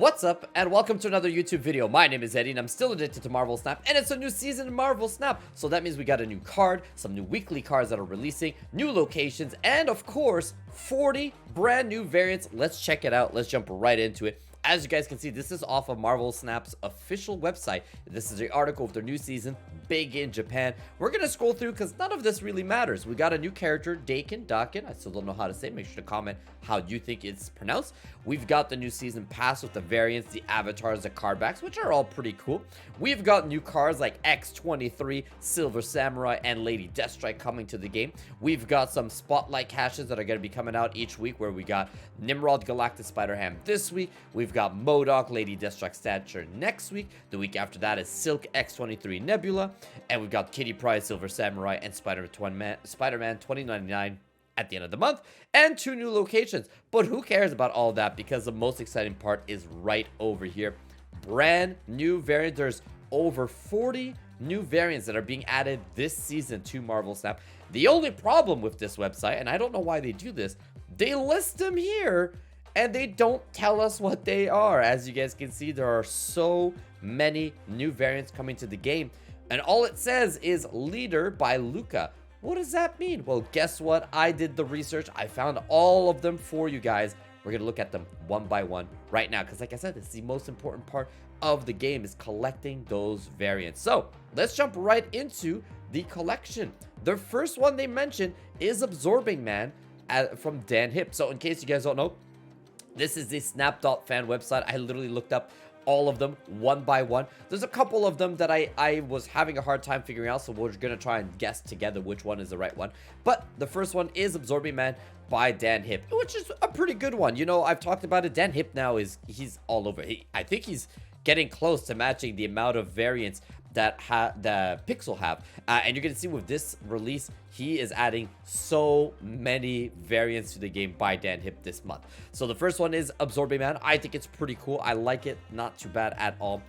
What's up, and welcome to another YouTube video. My name is Eddie, and I'm still addicted to Marvel Snap, and it's a new season of Marvel Snap. So that means we got a new card, some new weekly cards that are releasing, new locations, and of course, 40 brand new variants. Let's check it out. Let's jump right into it. As you guys can see, this is off of Marvel Snap's official website. This is the article of their new season, big in Japan. We're going to scroll through because none of this really matters. We got a new character, Dakin. I still don't know how to say it. Make sure to comment how you think it's pronounced. We've got the new season pass with the variants, the avatars, the card backs, which are all pretty cool. We've got new cards like X-23, Silver Samurai, and Lady Deathstrike coming to the game. We've got some spotlight caches that are going to be coming out each week, where we got Nimrod Galactus Spider-Ham this week. We've got MODOK Lady Deathstrike Stature next week. The week after that is Silk X-23 Nebula. And we've got Kitty Pryde, Silver Samurai, and Spider-Man 2099 at the end of the month, and 2 new locations. But who cares about all that, because the most exciting part is right over here. Brand new variants. There's over 40 new variants that are being added this season to Marvel Snap. The only problem with this website, and I don't know why they do this, they list them here and they don't tell us what they are. As you guys can see, there are so many new variants coming to the game, and all it says is Leader by Luca. What does that mean? Well, guess what? I did the research. I found all of them for you guys. We're going to look at them one by one right now, because like I said, this is the most important part of the game, is collecting those variants. So let's jump right into the collection. The first one they mentioned is Absorbing Man from Dan Hip. So in case you guys don't know, this is the Snap.fan website. I literally looked up all of them one by one. There's a couple of them that I was having a hard time figuring out, so we're gonna try and guess together which one is the right one. But the first one is Absorbing Man by Dan Hip, which is a pretty good one. You know, I've talked about it. Dan Hip now he's all over. I think he's getting close to matching the amount of variants that the Pixel have, and you're gonna see with this release, he is adding so many variants to the game by Dan Hip this month. So the first one is Absorbing Man. I think it's pretty cool. I like it. Not too bad at all.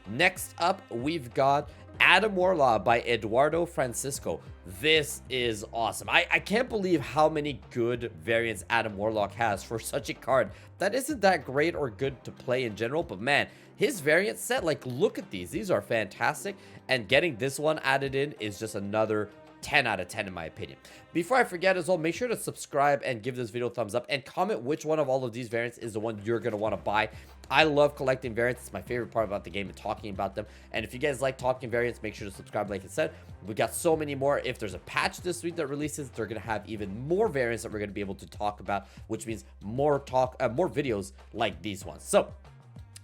Next up, we've got Adam Warlock by Eduardo Francisco. This is awesome. I can't believe how many good variants Adam Warlock has for such a card that isn't that great or good to play in general. But man, his variant set, like, look at these. These are fantastic. And getting this one added in is just another 10 out of 10 in my opinion. Before I forget as well, make sure to subscribe and give this video a thumbs up, and comment which one of all of these variants is the one you're going to want to buy. I love collecting variants. It's my favorite part about the game and talking about them. And if you guys like talking variants, make sure to subscribe. Like I said, we got so many more. If there's a patch this week that releases, they're going to have even more variants that we're going to be able to talk about, which means more videos like these ones. So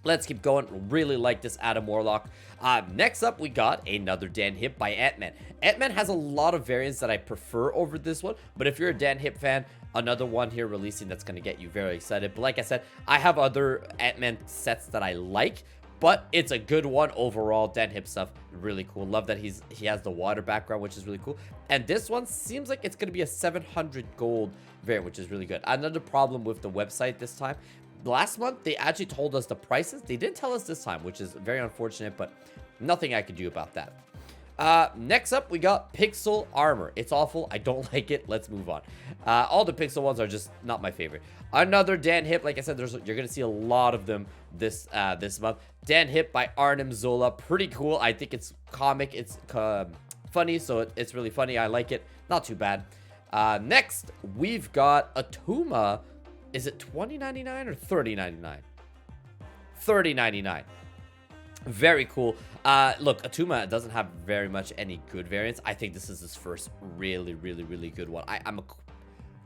let's keep going. Really like this Adam Warlock. Next up, we got another Dan Hip by AntMan. AntMan has a lot of variants that I prefer over this one, but if you're a Dan Hip fan, another one here releasing that's going to get you very excited. But like I said, I have other AntMan sets that I like, but it's a good one overall. Dan Hip stuff, really cool. Love that he has the water background, which is really cool. And this one seems like it's going to be a 700 gold variant, which is really good. Another problem with the website this time, last month they actually told us the prices. They didn't tell us this time, which is very unfortunate, but nothing I could do about that. Next up, we got Pixel Armor. It's awful. I don't like it. Let's move on. All the Pixel ones are just not my favorite. Another Dan Hip. Like I said, you're gonna see a lot of them this month. Dan Hip by Arnim Zola. Pretty cool. I think it's comic. It's funny, so it's really funny. I like it. Not too bad. Next, we've got a Tuma. Is it $20.99 or $30.99? $30.99. Very cool. Look, Tuma doesn't have very much any good variants. I think this is his first really good one. I'm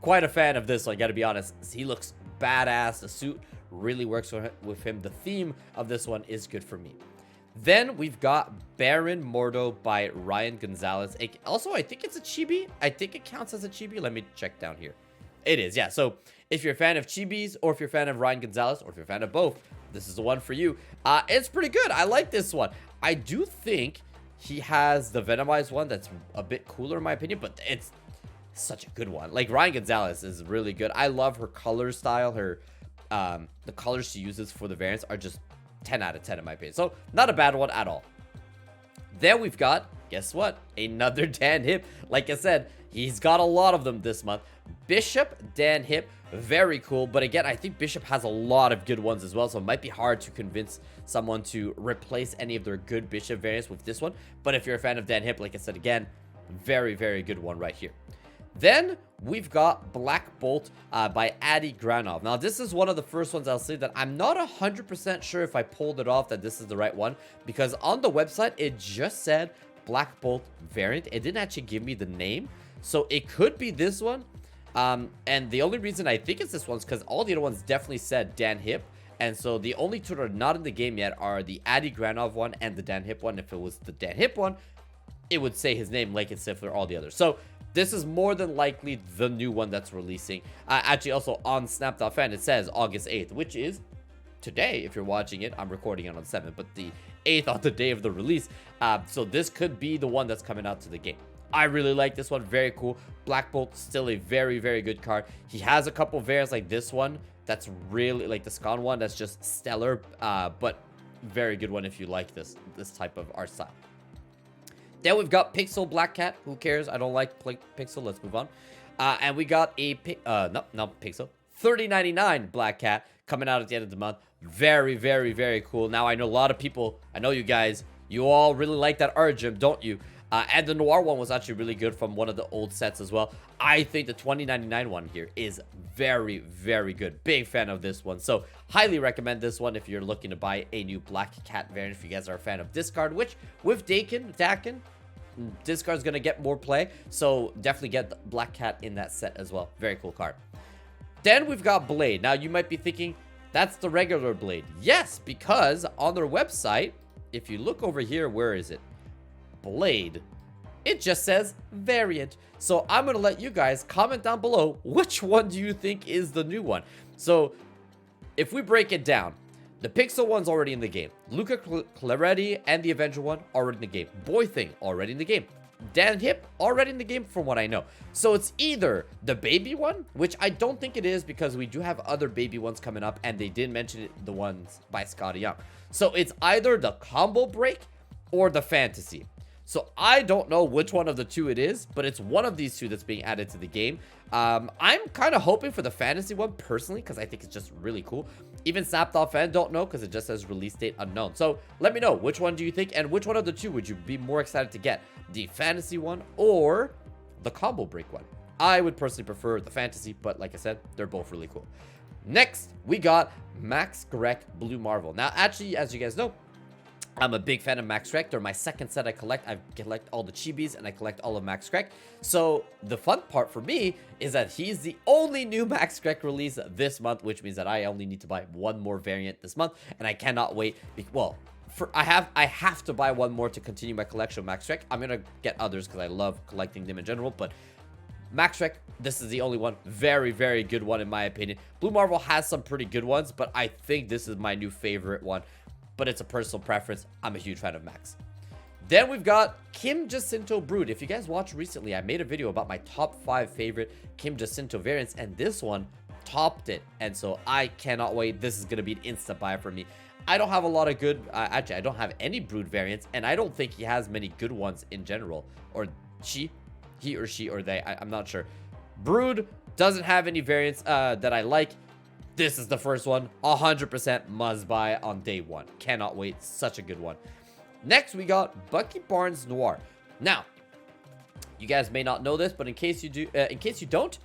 quite a fan of this one, I gotta be honest. He looks badass. The suit really works with him. The theme of this one is good for me. Then we've got Baron Mordo by Ryan Gonzalez. Also, I think it's a chibi. I think it counts as a chibi. Let me check down here. It is, yeah. So if you're a fan of chibis, or if you're a fan of Ryan Gonzalez, or if you're a fan of both, this is the one for you. It's pretty good. I like this one. I do think he has the Venomized one that's a bit cooler in my opinion, but it's such a good one. Like, Ryan Gonzalez is really good. I love her color style. Her the colors she uses for the variants are just 10 out of 10 in my opinion. So not a bad one at all. Then we've got, guess what? Another Dan Hip. Like I said, He's got a lot of them this month. Bishop, Dan Hip, very cool. But again, I think Bishop has a lot of good ones as well, so it might be hard to convince someone to replace any of their good Bishop variants with this one. But if you're a fan of Dan Hip, like I said again, very, very good one right here. Then we've got Black Bolt by Adi Granov. Now, this is one of the first ones I'll say that I'm not 100% sure if I pulled it off that this is the right one, because on the website, it just said Black Bolt variant. It didn't actually give me the name, so it could be this one. And the only reason I think it's this one is because all the other ones definitely said Dan Hip. And so the only two that are not in the game yet are the Adi Granov one and the Dan Hip one. If it was the Dan Hip one, it would say his name like it's for all the others. So this is more than likely the new one that's releasing. Actually, also on Snap.fan, it says August 8th, which is today. If you're watching it, I'm recording it on 7th, but the 8th on the day of the release. So this could be the one that's coming out to the game. I really like this one. Very cool. Black Bolt, still a very, very good card. He has a couple variants like this one. That's really like the Scon one. That's just stellar, but very good one if you like this type of art style. Then we've got Pixel Black Cat. Who cares? I don't like Pixel. Let's move on. And we got a not Pixel 3099 Black Cat coming out at the end of the month. Very, very, very cool. Now I know a lot of people. I know you guys. You all really like that art, Jim, don't you? And the Noir one was actually really good from one of the old sets as well. I think the 2099 one here is very, very good. Big fan of this one. So highly recommend this one if you're looking to buy a new Black Cat variant. If you guys are a fan of discard, which with Dakin, discard's going to get more play. So definitely get the Black Cat in that set as well. Very cool card. Then we've got Blade. Now you might be thinking, that's the regular Blade. Yes, because on their website, if you look over here, where is it? Blade, it just says variant. So I'm gonna let you guys comment down below which one do you think is the new one. So if we break it down, the Pixel one's already in the game. Luca Claretti and the Avenger one already in the game. Boy Thing already in the game. Dan Hip already in the game from what I know. So it's either the baby one, which I don't think it is because we do have other baby ones coming up and they did mention it, the ones by Scotty Young. So it's either the combo break or the fantasy. So I don't know which one of the two it is, but it's one of these two that's being added to the game. I'm kind of hoping for the fantasy one personally, because I think it's just really cool. Even Snap.fan don't know because it just says release date unknown. So let me know, which one do you think, and which one of the two would you be more excited to get? The fantasy one or the combo break one? I would personally prefer the fantasy, but like I said, they're both really cool. Next, we got Max Grek Blue Marvel. Now, actually, as you guys know, I'm a big fan of Max Grek. They're my second set I collect. I collect all the chibis and I collect all of Max Grek. So the fun part for me is that he's the only new Max Grek release this month, which means that I only need to buy one more variant this month, and I cannot wait. Well, I have to buy one more to continue my collection of Max Grek. I'm gonna get others because I love collecting them in general, but Max Grek, this is the only one. Very, very good one in my opinion. Blue Marvel has some pretty good ones, but I think this is my new favorite one. But it's a personal preference. I'm a huge fan of Max. Then we've got Kim Jacinto Brood. If you guys watched recently, I made a video about my top 5 favorite Kim Jacinto variants, and this one topped it. And so I cannot wait. This is going to be an instant buy for me. I don't have a lot of good, actually, I don't have any Brood variants, and I don't think he has many good ones in general. Or he or she or they, I'm not sure. Brood doesn't have any variants that I like. This is the first one, 100% must buy on day one. Cannot wait, such a good one. Next, we got Bucky Barnes Noir. Now, you guys may not know this, but in case you do, in case you don't,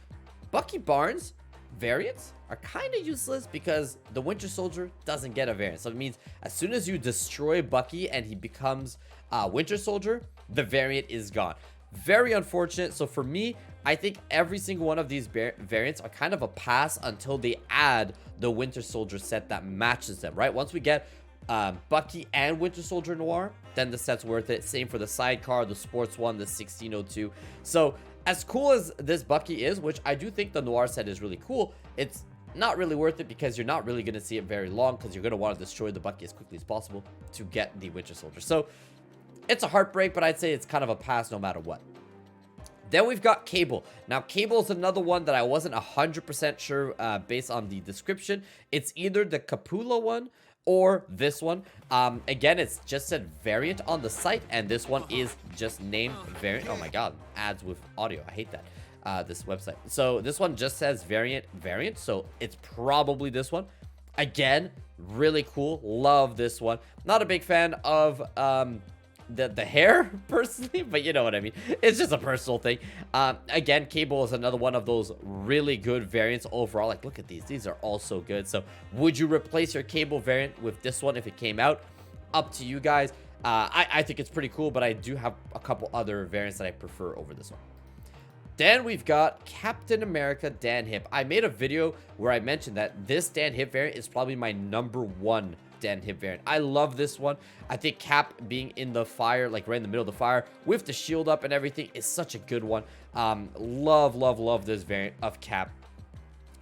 Bucky Barnes variants are kind of useless because the Winter Soldier doesn't get a variant. So it means as soon as you destroy Bucky and he becomes Winter Soldier, the variant is gone. Very unfortunate. So for me, I think every single one of these variants are kind of a pass until they add the Winter Soldier set that matches them, right? Once we get Bucky and Winter Soldier Noir, then the set's worth it. Same for the sidecar, the sports one, the 1602. So as cool as this Bucky is, which I do think the Noir set is really cool, it's not really worth it because you're not really going to see it very long because you're going to want to destroy the Bucky as quickly as possible to get the Winter Soldier. So it's a heartbreak, but I'd say it's kind of a pass no matter what. Then we've got Cable. Now, Cable is another one that I wasn't 100% sure based on the description. It's either the Capula one or this one. Again, it's just said variant on the site, and this one is just named variant. Oh my god, ads with audio. I hate that. This website. So this one just says variant, so it's probably this one. Again, really cool. Love this one. Not a big fan of the hair personally, but you know what I mean. It's just a personal thing. Again, Cable is another one of those really good variants overall. Like, look at these are all so good. So would you replace your Cable variant with this one if it came out? Up to you guys. I think it's pretty cool, but I do have a couple other variants that I prefer over this one. Then we've got Captain America Dan Hip. I made a video where I mentioned that this Dan Hip variant is probably my #1 Dan Hip variant. I love this one. I think Cap being in the fire, like right in the middle of the fire, with the shield up and everything, is such a good one. Love this variant of Cap.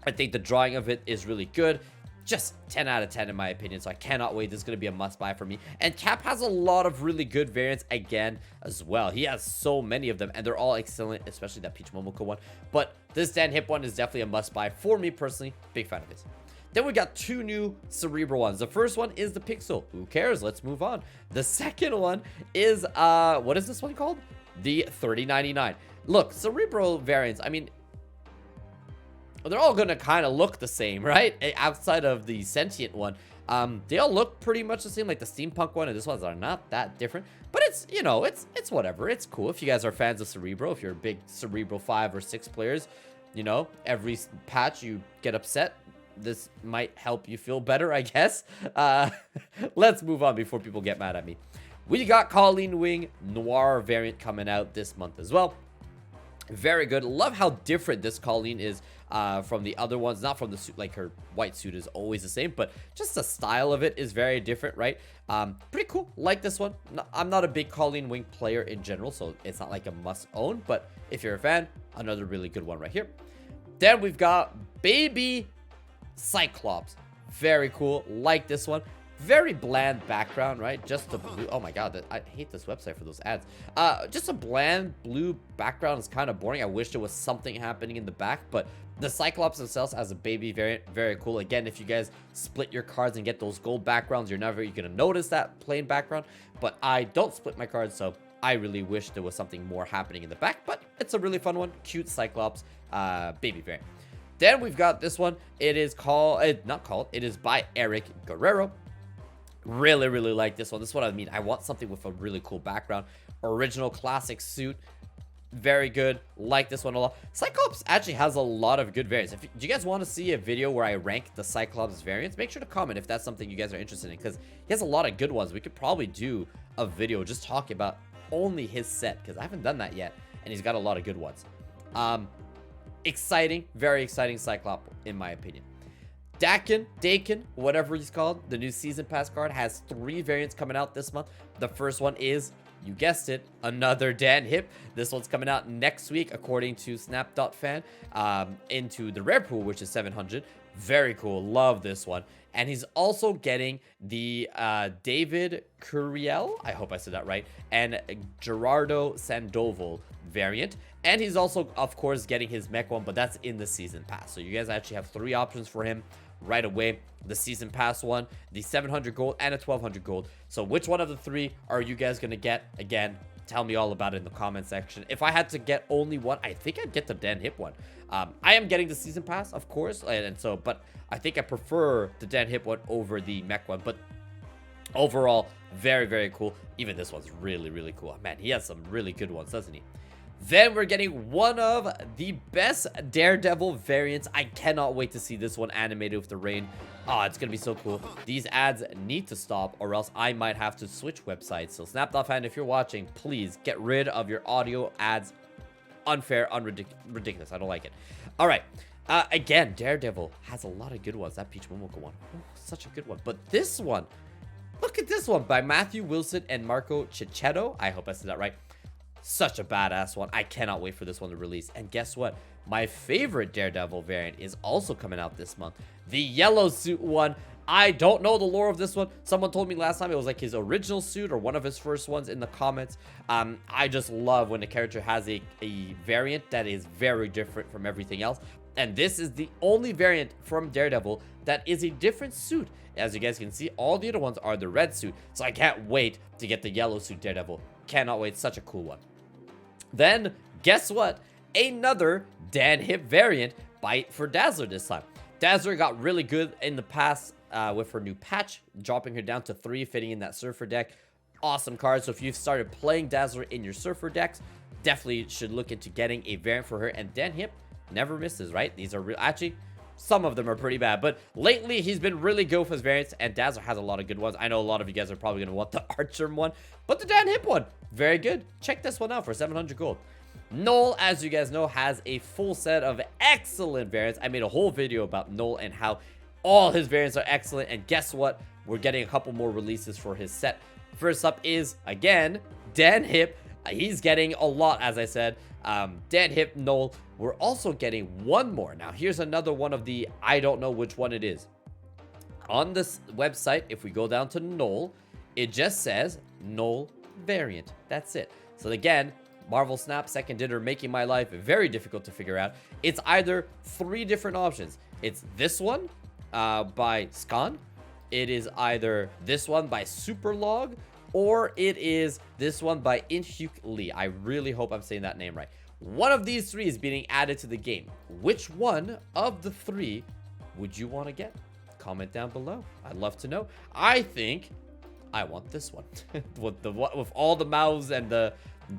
I think the drawing of it is really good. Just 10 out of 10 in my opinion, so I cannot wait. This is going to be a must-buy for me. And Cap has a lot of really good variants again as well. He has so many of them, and they're all excellent, especially that Peach Momoko one. But this Dan Hip one is definitely a must-buy for me personally. Big fan of his. Then we got 2 new Cerebral ones. The first one is the Pixel. Who cares? Let's move on. The second one is, what is this one called? The 3099. Look, Cerebral variants, I mean, they're all gonna kind of look the same, right? Outside of the sentient one, they all look pretty much the same. Like the steampunk one and this one's are not that different, but it's, you know, it's whatever. It's cool. If you guys are fans of Cerebral, if you're big Cerebral 5 or 6 players, you know, every patch you get upset, this might help you feel better, I guess. Let's move on before people get mad at me. We got Colleen Wing Noir variant coming out this month as well. Very good. Love how different this Colleen is from the other ones. Not from the suit, like her white suit is always the same, but just the style of it is very different, right? Pretty cool. Like this one. I'm not a big Colleen Wing player in general, so it's not like a must own, but if you're a fan, another really good one right here. Then we've got Baby Cyclops. Very cool. Like this one. Very bland background, right? Just the blue. Oh my god, I hate this website for those ads. Just a bland blue background is kind of boring. I wish there was something happening in the back, but the Cyclops themselves as a baby variant, very cool. Again, if you guys split your cards and get those gold backgrounds, you're gonna notice that plain background, but I don't split my cards, so I really wish there was something more happening in the back, but it's a really fun one. Cute Cyclops baby variant. Then we've got this one. It is it is by Eric Guerrero. Really like this one. This one, I mean, I want something with a really cool background. Original classic suit. Very good. Like this one a lot. Cyclops actually has a lot of good variants. Do you guys want to see a video where I rank the Cyclops variants? Make sure to comment if that's something you guys are interested in, because he has a lot of good ones. We could probably do a video just talking about only his set, because I haven't done that yet, and he's got a lot of good ones. Exciting. Very exciting Cyclops, in my opinion. Dakin, whatever he's called, the new season pass card, has 3 variants coming out this month. The first one is, you guessed it, another Dan Hip. This one's coming out next week, according to Snap.fan, into the rare pool, which is 700. Very cool. Love this one. And he's also getting the David Curiel, I hope I said that right, and Gerardo Sandoval variant. And he's also, of course, getting his mech one, but that's in the season pass. So you guys actually have 3 options for him right away. The season pass one, the 700 gold, and a 1200 gold. So which one of the 3 are you guys going to get? Again, tell me all about it in the comment section. If I had to get only one, I think I'd get the Dan Hip one. I am getting the season pass, of course, but I think I prefer the Dan Hip one over the mech one. But overall, very cool. Even this one's really cool. Man, he has some really good ones, doesn't he? Then we're getting one of the best Daredevil variants. I cannot wait to see this one animated with the rain. Oh, it's going to be so cool. These ads need to stop, or else I might have to switch websites. So Snap.fan, if you're watching, please get rid of your audio ads. Unfair, ridiculous. I don't like it. All right. Again, Daredevil has a lot of good ones. That Peach Momoko one. Oh, such a good one. But this one, look at this one by Matthew Wilson and Marco Cicchetto. I hope I said that right. Such a badass one. I cannot wait for this one to release. And guess what? My favorite Daredevil variant is also coming out this month. The yellow suit one. I don't know the lore of this one. Someone told me last time it was like his original suit or one of his first ones in the comments. I just love when the character has a variant that is very different from everything else. And this is the only variant from Daredevil that is a different suit. As you guys can see, all the other ones are the red suit. So I can't wait to get the yellow suit Daredevil. Cannot wait. Such a cool one. Then, guess what? Another Dan Hip variant for Dazzler this time. Dazzler got really good in the past with her new patch, dropping her down to 3, fitting in that Surfer deck. Awesome card. So if you've started playing Dazzler in your Surfer decks, definitely should look into getting a variant for her. And Dan Hip never misses, right? These are real. Actually, some of them are pretty bad, but lately he's been really good with his variants, and Dazzler has a lot of good ones. I know a lot of you guys are probably going to want the Archer one, but the Dan Hip one, very good. Check this one out for 700 gold. Null, as you guys know, has a full set of excellent variants. I made a whole video about Null and how all his variants are excellent, and guess what? We're getting a couple more releases for his set. First up is, again, Dan Hip. He's getting a lot, as I said. Dan Hip, Null. We're also getting one more. Now, here's another one of the, I don't know which one it is. On this website, if we go down to Null, it just says Null Variant. That's it. So again, Marvel Snap, second dinner, making my life very difficult to figure out. It's either 3 different options. It's this one by Scan. It is either this one by Superlog, or it is this one by Inhyuk Lee. I really hope I'm saying that name right. One of these 3 is being added to the game. Which one of the 3 would you want to get? Comment down below. I'd love to know. I think I want this one with all the mouths and the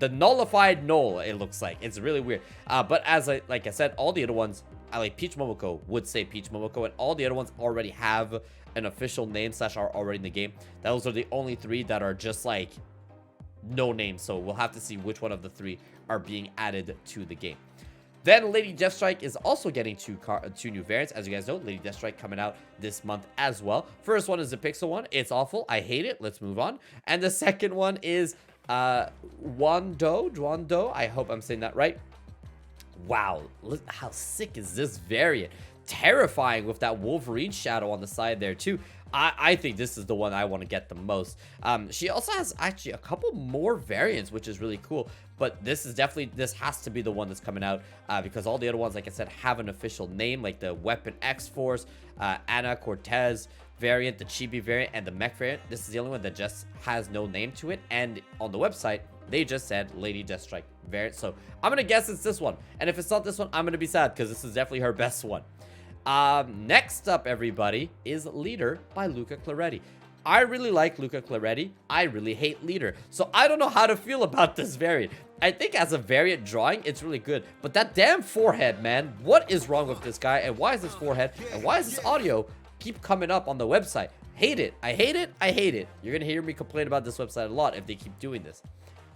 nullified Null. It looks like it's really weird. But like I said, all the other ones, I like Peach Momoko would say Peach Momoko, and all the other ones already have an official name / are already in the game. Those are the only 3 that are just like no name. So we'll have to see which one of the 3 are being added to the game. Then Lady Deathstrike is also getting 2 new variants. As you guys know, Lady Deathstrike coming out this month as well. First one is the Pixel one. It's awful. I hate it. Let's move on. And the second one is Wando Juando. I hope I'm saying that right. Wow, look how sick is this variant. Terrifying with that Wolverine shadow on the side there too. I think this is the one I want to get the most. She also has actually a couple more variants, which is really cool. But this has to be the one that's coming out because all the other ones, like I said, have an official name, like the Weapon X-Force, Ana Cortez variant, the Chibi variant, and the Mech variant. This is the only one that just has no name to it. And on the website, they just said Lady Deathstrike variant. So I'm going to guess it's this one. And if it's not this one, I'm going to be sad because this is definitely her best one. Next up, everybody, is Leader by Luca Claretti. I really like Luca Claretti. I really hate Leader. So I don't know how to feel about this variant. I think as a variant drawing, it's really good. But that damn forehead, man. What is wrong with this guy? And why is this forehead? And why is this audio keep coming up on the website? Hate it. I hate it. I hate it. You're going to hear me complain about this website a lot if they keep doing this.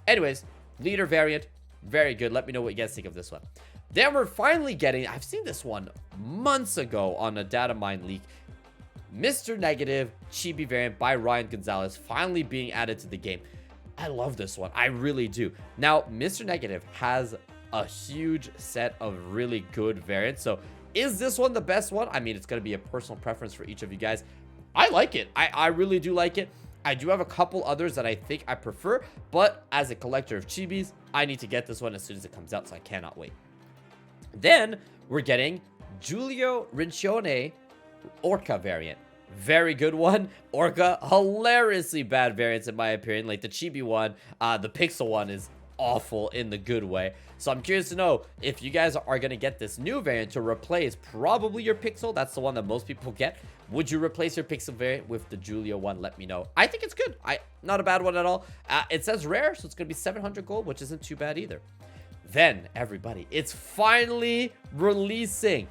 Anyways, Leader variant. Very good. Let me know what you guys think of this one. Then we're finally getting, I've seen this one months ago on a data mine leak, Mr. Negative Chibi variant by Ryan Gonzalez finally being added to the game. I love this one. I really do. Now, Mr. Negative has a huge set of really good variants. So is this one the best one? I mean, it's going to be a personal preference for each of you guys. I like it. I really do like it. I do have a couple others that I think I prefer, but as a collector of chibis, I need to get this one as soon as it comes out, so I cannot wait. Then we're getting Giulio Rincione Orca variant. Very good one. Orca, hilariously bad variants in my opinion. Like the chibi one, the pixel one is awful in the good way. So I'm curious to know if you guys are going to get this new variant to replace probably your pixel. That's the one that most people get. Would you replace your pixel variant with the Giulio one? Let me know. I think it's good. Not a bad one at all. It says rare, so it's going to be 700 gold, which isn't too bad either. Then, everybody, it's finally releasing.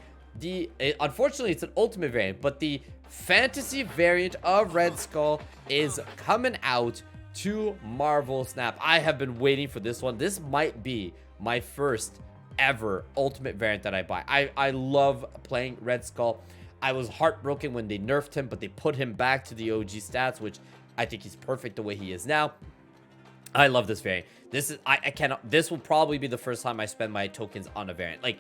Unfortunately, it's an ultimate variant, but the fantasy variant of Red Skull is coming out to Marvel Snap. I have been waiting for this one. This might be my first ever ultimate variant that I buy. I love playing Red Skull. I was heartbroken when they nerfed him, but they put him back to the OG stats, which I think he's perfect the way he is now. I love this variant. This will probably be the first time I spend my tokens on a variant. Like,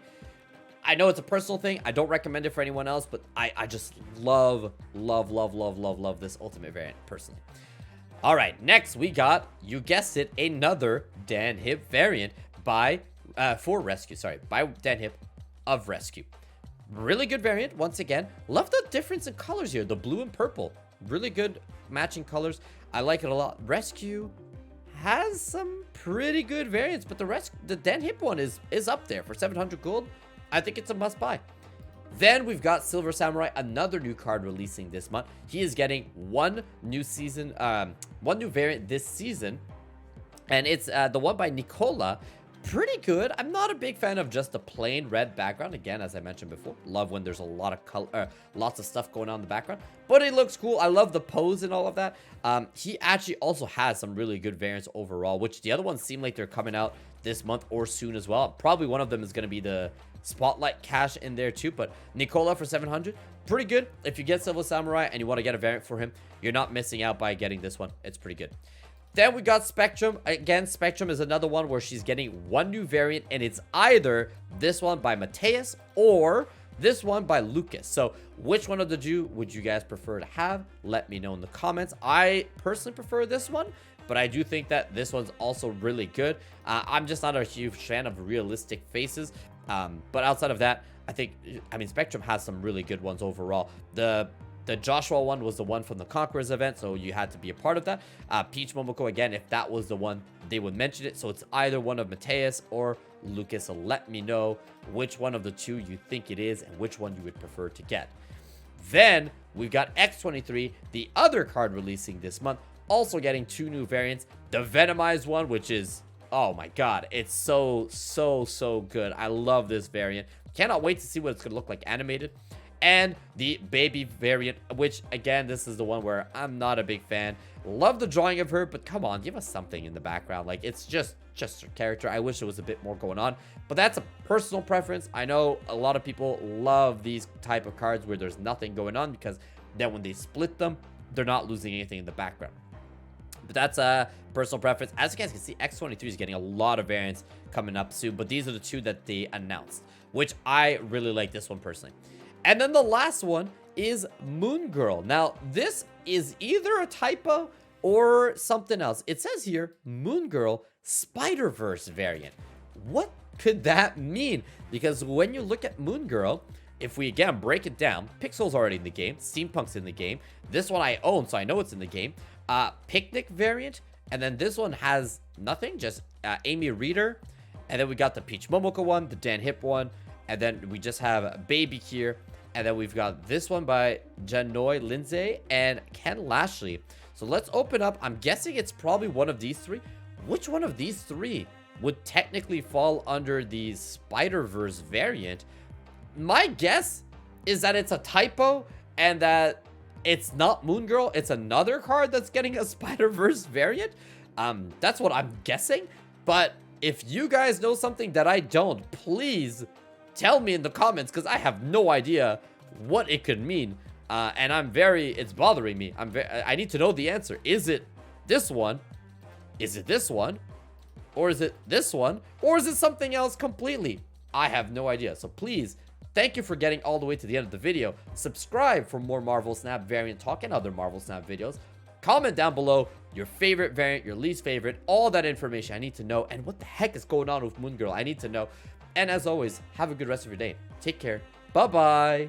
I know it's a personal thing. I don't recommend it for anyone else, but I just love this ultimate variant personally. All right, next we got, you guessed it, another Dan Hip variant by Dan Hip of Rescue. Really good variant. Once again, love the difference in colors here. The blue and purple. Really good matching colors. I like it a lot. Rescue has some pretty good variants, but the Den Hip one is up there for 700 gold. I think it's a must buy. Then we've got Silver Samurai, another new card releasing this month. He is getting one new variant this season, and it's the one by Nicola. Pretty good. I'm not a big fan of just the plain red background. Again, as I mentioned before, love when there's a lot of color, lots of stuff going on in the background, but it looks cool. I love the pose and all of that. He actually also has some really good variants overall, which the other ones seem like they're coming out this month or soon as well. Probably one of them is going to be the Spotlight Cash in there too, but Nicola for 700, pretty good. If you get Silver Samurai and you want to get a variant for him, you're not missing out by getting this one. It's pretty good. Then we got Spectrum. Again, Spectrum is another one where she's getting one new variant, and it's either this one by Mateus or this one by Lucas. So which one of the two would you guys prefer to have? Let me know in the comments. I personally prefer this one, but I do think that this one's also really good. I'm just not a huge fan of realistic faces, but outside of that, I mean, Spectrum has some really good ones overall. The Joshua one was the one from the Conquerors event, so you had to be a part of that. Peach Momoko, again, if that was the one, they would mention it. So it's either one of Mateus or Lucas. So let me know which one of the two you think it is and which one you would prefer to get. Then we've got X23, the other card releasing this month, also getting two new variants. The Venomized one, which is, oh my god, it's so good. I love this variant. Cannot wait to see what it's going to look like animated. And the baby variant, which again, this is the one where I'm not a big fan. Love the drawing of her, but come on, give us something in the background. Like, it's just her character. I wish there was a bit more going on, but that's a personal preference. I know a lot of people love these type of cards where there's nothing going on, because then when they split them, they're not losing anything in the background. But that's a personal preference. As you guys can see, X23 is getting a lot of variants coming up soon, but these are the two that they announced, which I really like this one personally. And then the last one is Moon Girl. Now, this is either a typo or something else. It says here, Moon Girl Spider-Verse variant. What could that mean? Because when you look at Moon Girl, if we again break it down, Pixel's already in the game, Steampunk's in the game. This one I own, so I know it's in the game. Picnic variant, and then this one has nothing, just Amy Reader. And then we got the Peach Momoko one, the Dan Hip one, and then we just have Baby here. And then we've got this one by Janoy Lindsay and Ken Lashley. So let's open up. I'm guessing it's probably one of these three. Which one of these three would technically fall under the Spider-Verse variant? My guess is that it's a typo and that it's not Moon Girl. It's another card that's getting a Spider-Verse variant. That's what I'm guessing. But if you guys know something that I don't, please tell me in the comments, because I have no idea what it could mean. And it's bothering me. I need to know the answer. Is it this one? Is it this one? Or is it this one? Or is it something else completely? I have no idea. So please, thank you for getting all the way to the end of the video. Subscribe for more Marvel Snap variant talk and other Marvel Snap videos. Comment down below your favorite variant, your least favorite, all that information I need to know. And what the heck is going on with Moon Girl? I need to know. And as always, have a good rest of your day. Take care. Bye-bye.